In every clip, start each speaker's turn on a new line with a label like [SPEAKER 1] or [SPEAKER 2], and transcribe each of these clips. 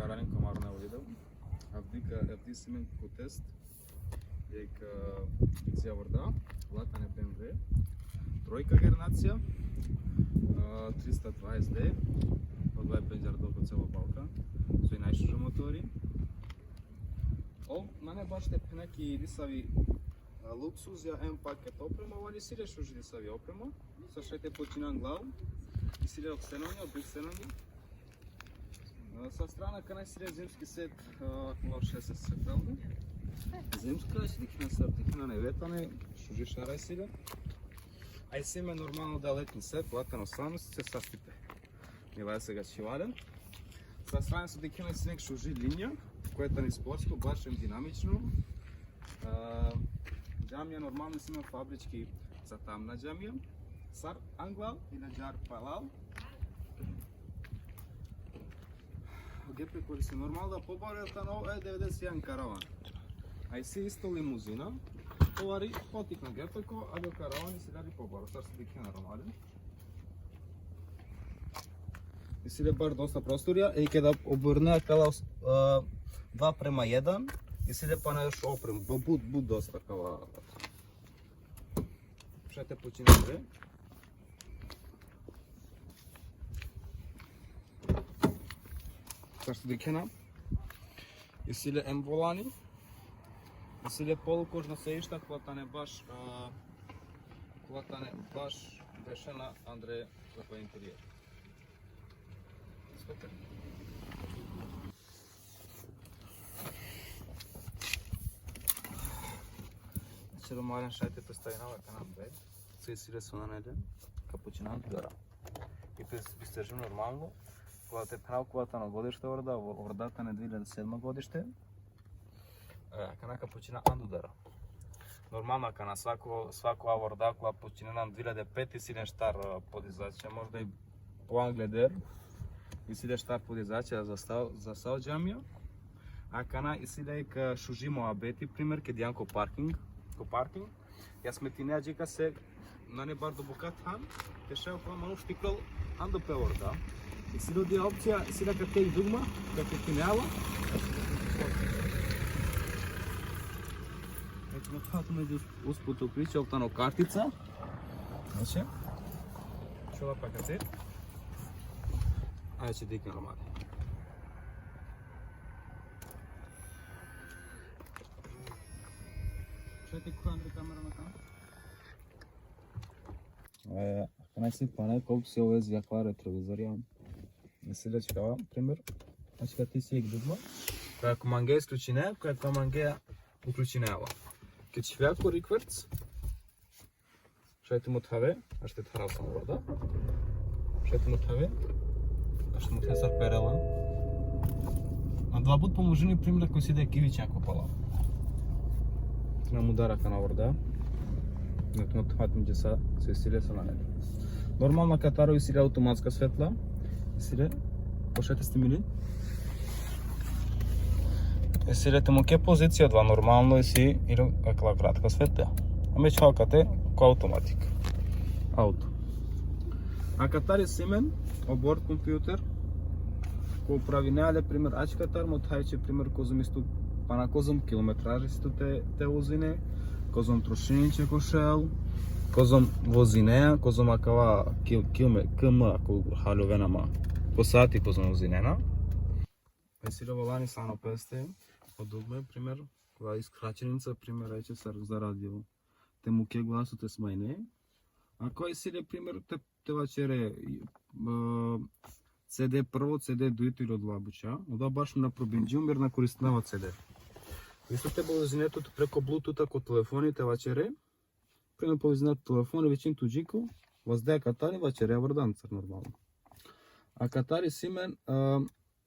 [SPEAKER 1] гаранин комарна видел. Авди симен тест. Фикция върда. Латане BMW. Тройка генерация. 320D. Това е пенджар дълго цела балка. Со и najšuže мотори. Мене бачите neki disavi luksuz, ja M paket oprema, ali sile šuži disavi oprema. Sa šajte počinam glavu. I sile od senovnja, od senovnja. Sa strana kanaj sile zimski set kulav 6 se pravda. Zimska, дихина сет, дихина неветане, шужи шарай силе. А и симе нормално да летни сет, латено само се састипе. Нива сега шивален. Sa strane su dikine sneg šuži linija, което ни спортско, бачим динамично. Джамия нормално си има фабрички за тамна джамия. Сар англал или джар палал. ГП коли се нормално да поборята но е 91 караван. А и си исто лимузина. Товари потик на ГП-ко, а до караван и си дади побора. Сар се дикine нормален. И си бар доста простория и kada обърне кала 2:1 и си пана još opremu, bud dosta kala. Šete počinite. Sad dikena. И си М волани. И си полукожна сеишта, колата не баш беше на Андре за интериер. Ще мален шайте представинава канал бе. Се силе сона неде. Капучинан гара. И изтържим нормално. Когато е правил колата на годище върдата на 2007 годище. Кана капучина андудара. Нормално кана свако върда, когато почина на 2005 и силен штар подизача. Може да и план гледер. И си штар подизача за сал джамия. А кана и си дека шужимо абети, пример, ке дианко паркинг. Я сметиня джека се на не бар до бокат хан, те шел по ману штикал ан до певорда. И си доди опция, си дека те и дугма, како кинела. Ето на това ме успото причал тано картица. Значи. Чува пакате. Айде ще дикне нормално. Шете кухандри камера на камера. Канай си пане колко се овези яква ретровизория. Не си да чекава, пример. Значи като ти си ек дудма. Коя команге изключине, коя команге уключинева. Като ще вяко риквърц. Шете му тхаве, аз ще тхарал съм вода. Шете му тхаве. Ще му тесар перела. На два път поможи ни пример, ако си да е кивич някаква пала. Нам удара на върда. Нето му тхватим джеса, се силе са на него. Нормална катаро и силе автоматска светла. И силе, пошете стимили. И силете му ке позиция два нормално и си или каква кратка светла. Ами чалкате ко автоматик. Ауто. А катари симен, оборд компютър. Ко управлявали, пример, ач катар, му тайче, пример, козом исто, пана козом километражи исто те возине, козом трошиниче кошел, козом возинея, козом акава км, ако халювена ма, по сати козом возинена. Весиле волани сано песте, подобно, пример, кога изкраченица, пример, рече за радио. Те му ке гласо те смайне. А кой силе, пример, те вачере CD prvo, CD дуито или от лабуча, ода баш на пробинджумер на користнава CD. Исто те болезинето преко Bluetooth ако телефоните вачере, прено повезинат телефони вечин туджико, въздея катари вачере върданцър нормално. А катари симен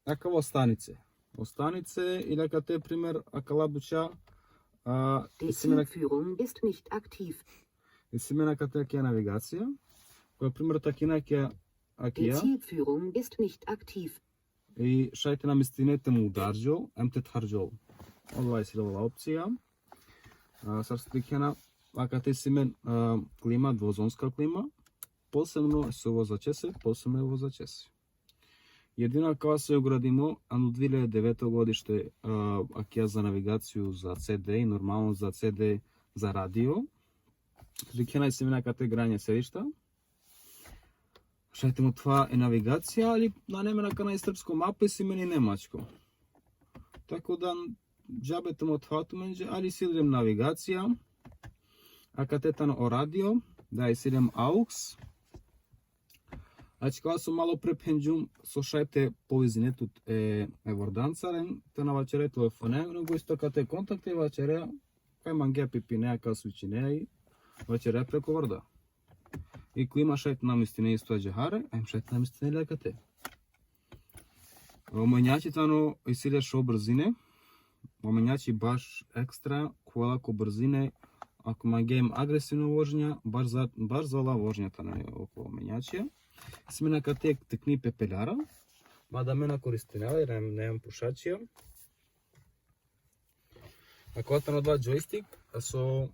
[SPEAKER 1] акава останице. Останице или акате пример ака лабуча и симен акате ке навигация, кой пример такина ке Die
[SPEAKER 2] Zielführung ist nicht aktiv.
[SPEAKER 1] И шайте на местинете му ударджол, емте тхарджол. Това е силова опция. Сърстикена, акате симен клима, двозонска клима. Посебно се возачесе, посебно е возачесе. Jedina кога се оградимо, а до 2009 годиште, ако ја за навигацiju za CD и нормално за CD за радио, рекена се мина кате грање седишта. Шајте му това е навигација, али на немена кана и српско мапа и си мени немачко. Тако да джабете му това туменџе, али сидем навигација, а катетано о радио, да и сидем AUX. Значи, кога сум мало препенџум, слушајте повизинетот е ворданцарен, те на вачере телефоне, но го истокате контакт и вачере, кај мангеа пипинеа, кај свичинеа и вачере преко врда. И кој има шајт намистине исто джахаре, а им шајт намистине лекате. Оменјачи тано и силе шо брзине, оменјачи баш екстра, колако брзине, ако мангеа им агресивно вожња, баш за ова вожњата на около оменјачија. Смена кате текни пепеляра, мада мена користинела и немам пушачија. Ако на два джойстик, со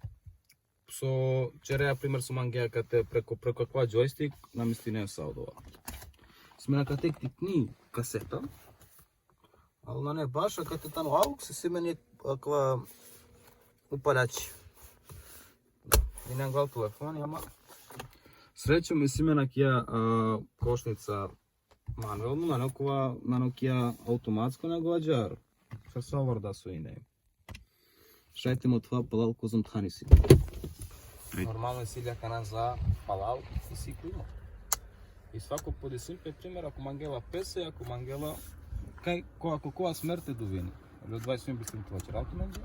[SPEAKER 1] череја пример со мангеа кате преко каква джойстик намисти не са од ова. Смена кате текни касета, али на не баш, а кате тану AUX се семени аква упалјачи. И не гал телефон, ама среќа ми си мена кија кошница мануелно, на Nokia автоматско на гоаџар. Ша са врда со и не. Шајте му това палал козам тхани си. Нормално си љакана за палал и си клима. И свако подесимпе пример, ако мангела песе, ако мангела ако која смерте довини. Или од 20 би стрим това чералто менџе.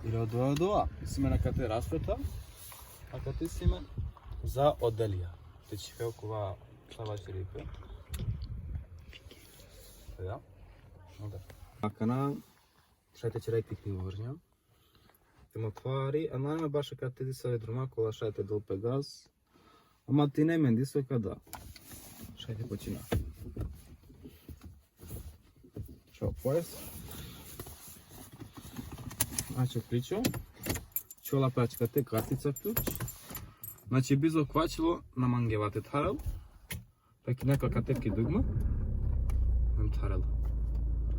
[SPEAKER 1] Или од ова. И си мена кате расвета, а кате си мен за оделија. Те че фелкова шава черипе. Да? Да. Акана шајте черајте кни вржња. Те ма твари, а најме баша кад ти са ведрома кола шајте дол пегаз. Ама ти не мен дисо када. Шајте почина. Чао поес. Значи кличо. Чола пачкате картица ключ. Значи бизо квачило на мангевате тарал. Таки нека катетки дугма. Нам тарал.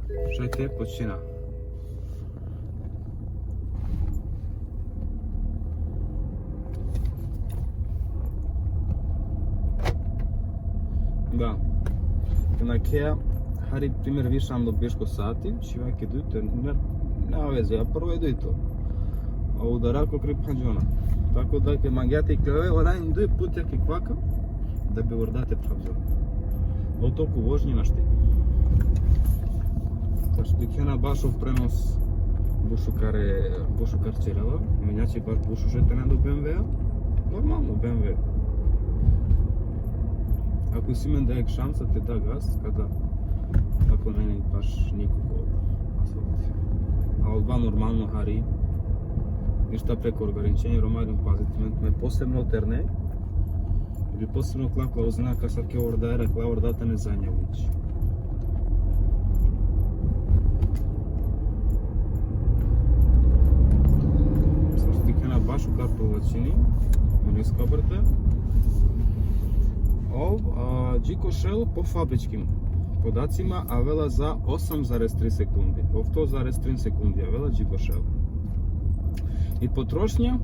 [SPEAKER 1] Шајте почина. Да. На кеа хари пример вишам до бешко сати, шивајќи дујте, нема везе, а прво е дујто. А удара ко крипањона. Tako da ke mangiate kleve, orain doi putja ke kvaka da bi vrdate pravzor. O toku vožnje na štik. Znači dikena bašov prenos bušukar čerava, menjači baš bušu žetena do BMW-a, normalno BMW. Ako si men daje šansa te da gas, kada ako ne baš nikogo asfalt. A od dva normalno hari, нешта преко ограничење, ромајден пазите, ме посебно терне, или посебно клакла ознака са ке ордаера, клавардата не зањавич. Срстике на башу картовачини, мене скабрте. Джико Шел по фабричким подацима авела за 8,3 секунди. 8,3 секунди авела Джико Шел. И потрошња,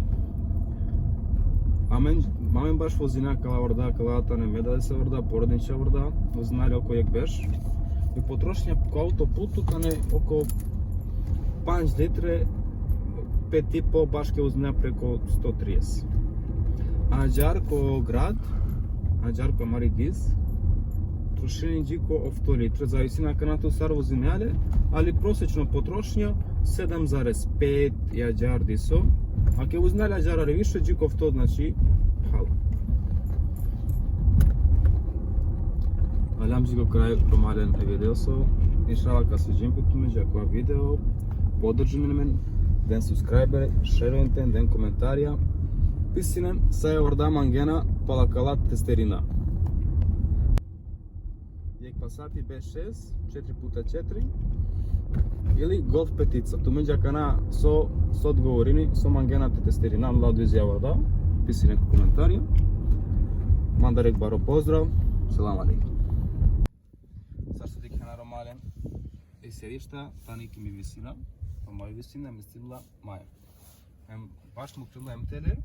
[SPEAKER 1] мамен баш возина кала врда, калата не ме да се врда, породнича врда, знали око јак беш. И потрошња ко аутопуту кане око 5 литре, 5,5 баш ке узна преко 130. А Аџар град, Аџар ко Маригиз, трошени джико ов 100 литра, зависи на канато сар возинјале, али просечно потрошња 7,5 Аџар дисо, а ке узнале Аџара ревише джиков то, значи хал. Алям джико крај промален е видео со, иншала ка се джим путу меѓа која видео, поддржи мен, ден субскрајбер, шерујте, ден коментарија, писинен, са е орда мангена, палакалат тестерина. Јек Пасати B6, 4x4, или Golf петица. Ту меѓа кана со одговорини со мангената тестерина, младо изјава да, писи неко коментарија. Мандарек баро поздрав, селам алейкум. нормален. И седишта, тани ки ми висина, па моја висина ми стигла маја. Баш му трудно теле,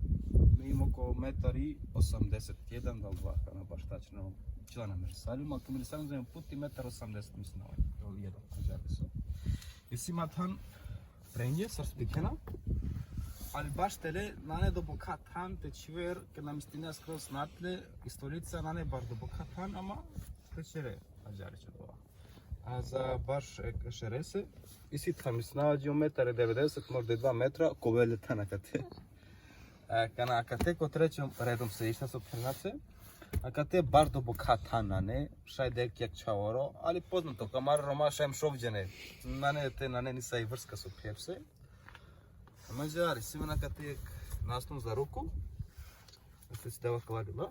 [SPEAKER 1] ми има около 1,81 до 2, на баш тачно. Чила на Мерсалиум, а към Мерсалиум за пут и 1,80 мислам на до jedan, кажа се. И си матан пренје со спикена, ali baš tele, nane do bokatan, te čiver, ke nam istina skroz natle, istorica nane baš do bokatan, ama prečere, ađari će dova. A za baš šerese, i si tam isnava geometar 90, možda i 2 metra, ko veljeta na kate. Kana kate ko trećom redom se išta sa obhernace, a kate baš do bokatan, nane, šaj dek jak čavoro, ali poznato, kamar Roma šajem šovđene, nane nisa i vrska su pjepse. Mađari, симе на катек настом за руку. Те се дава кладила.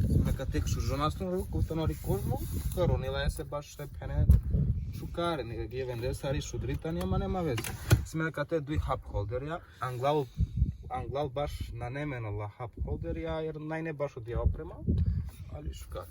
[SPEAKER 1] Симе на катек шуржо настом за руку, устанори козмо. Каро, нила се баш ще пене шукаре, нега ги венде сари шудритани, ама нема везе. Симе на катек дуи хап холдерија, англал баш нанемено ла хап холдерија, јер најне баш од ја опрема, али шукаре.